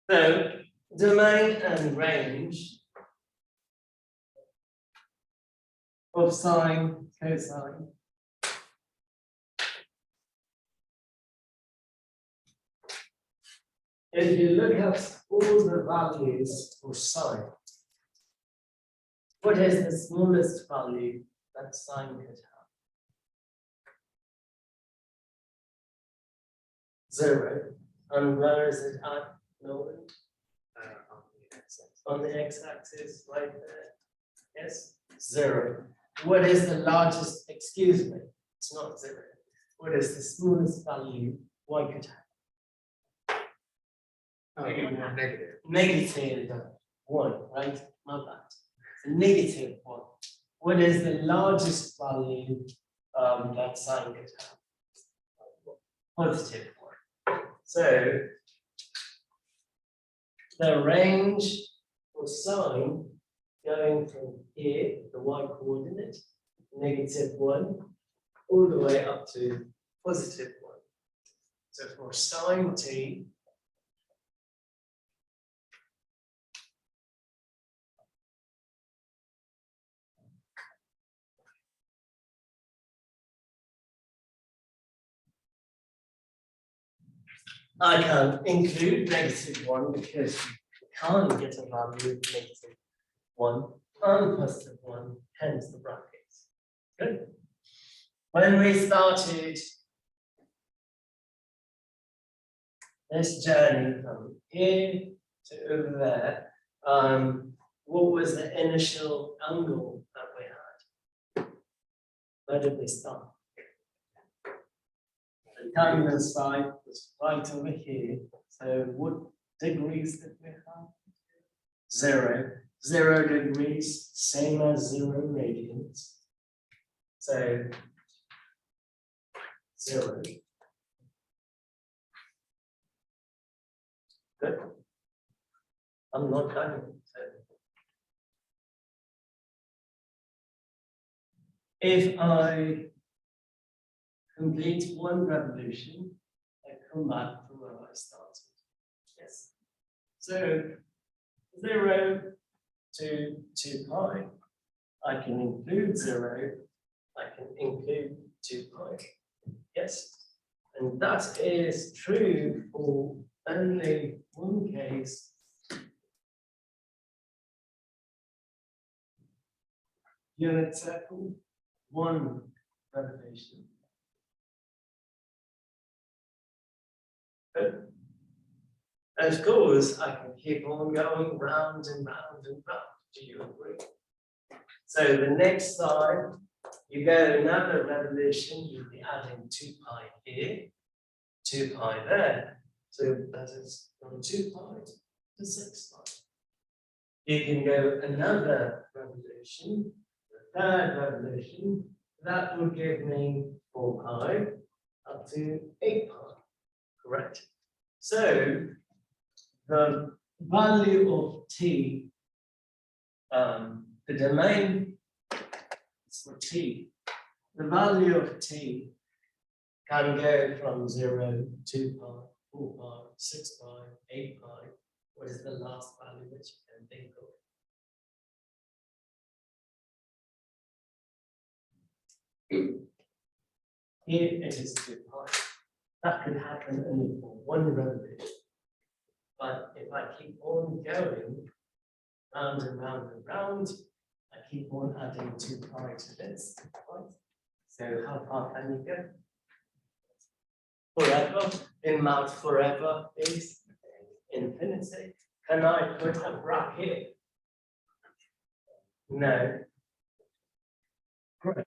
So domain and range of sine, cosine. If you look at all the values for sine, what is the smallest value that sine could have? 0. And where is it at, Nolan? On the x-axis, right there. Yes, 0. What is the largest? Excuse me, it's not 0. What is the smallest value y could have? Negative. Negative 1, right? Not that. So negative 1. What is the largest value that sine could have? Positive 1. So the range for sine going from here, the y coordinate, negative 1, all the way up to positive 1. So for sine t, I can include negative 1 because you can't get a value of negative 1 and positive 1, hence the brackets. Good. When we started this journey from here to over there, what was the initial angle that we had? Where did we start? The tangent side was right over here. So what degrees did we have? 0. 0 degrees, same as 0 radians. So 0. Good. I'm not done. So if I complete one revolution, I come back from where I started. Yes. So 0 to 2 pi. I can include 0. I can include 2 pi. Yes. And that is true for only one case. Unit circle, one revolution. Good. Of course, I can keep on going round and round and round. Do you agree? So the next time you go another revolution, you'll be adding 2 pi here, 2 pi there. So that is from 2 pi to 6 pi. You can go another revolution, the third revolution, that will give me 4 pi up to 8 pi. Correct. So the value of t, the domain is for t. The value of t can go from 0, 2 pi, 4 pi, 6 pi, 8 pi. What is the last value that you can think of? Here it is 2 pi. That could happen only for one revolution. But if I keep on going round and round and round, I keep on adding 2 pi to this, right? So how far can you go? Forever. In math, forever is infinity. Can I put a bracket? No. Great.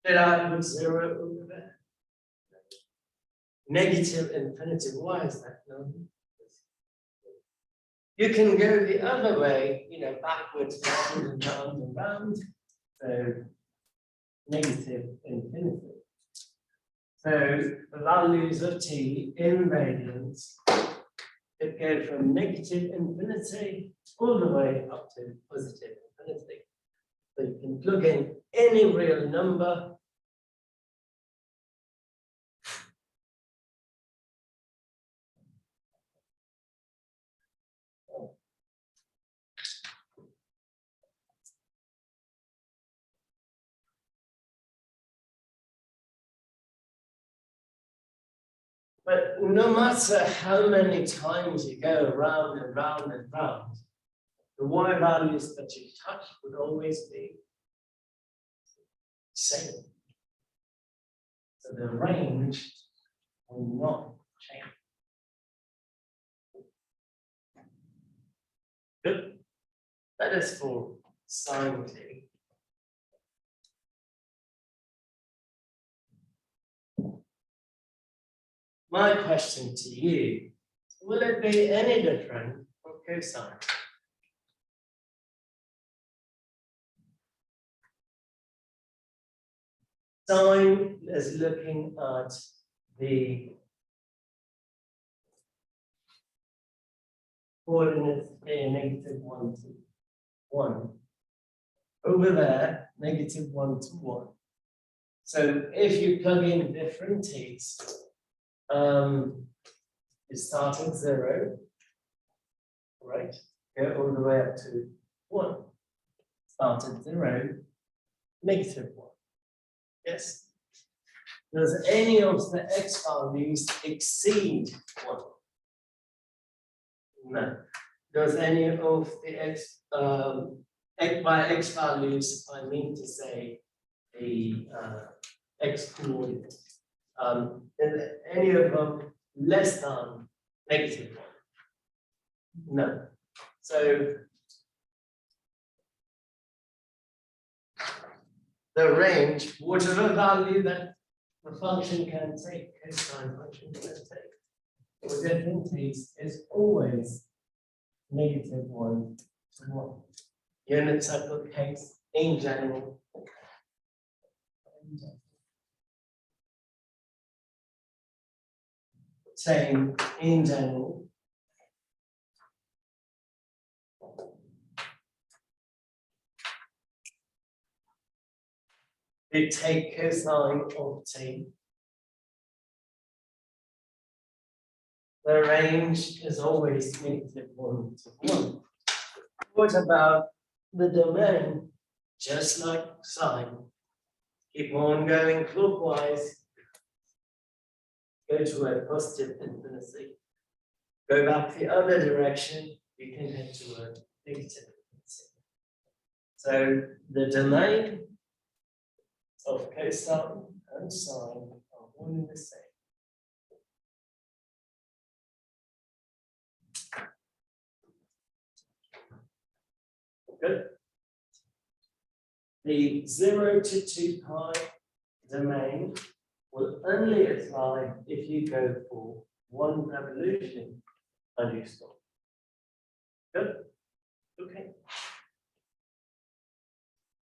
Did I put 0 over there? Negative infinity. Why is that? No. You can go the other way, backwards, round and round and round. So negative infinity. So the values of t in radians, it go from negative infinity all the way up to positive infinity. So you can plug in any real number. But no matter how many times you go around and round and round, the y values that you touch would always be the same. So the range will not change. Good. That is for sine t. My question to you, will it be any different for cosine? Sine is looking at the coordinates here, -1 to 1. Over there, -1 to 1. So if you plug in different t's, you start at 0, right? Go all the way up to 1. Start at 0, -1. Yes? Does any of the x values exceed 1? No. Does any of the by x values, I mean to say the x coordinates, is any of them less than -1? No. So the range, whatever value that the function can take, cosine function can take, for different t's is always -1 to 1. Unit circle case in general. Saying in general. We take cosine of t. The range is always -1 to 1. What about the domain? Just like sine. Keep on going clockwise. Go to a positive infinity. Go back the other direction, you can head to a negative infinity. So the domain of cosine and sine are one and the same. Good. The 0 to 2 pi domain will only apply if you go for one revolution and you stop. Good? Okay.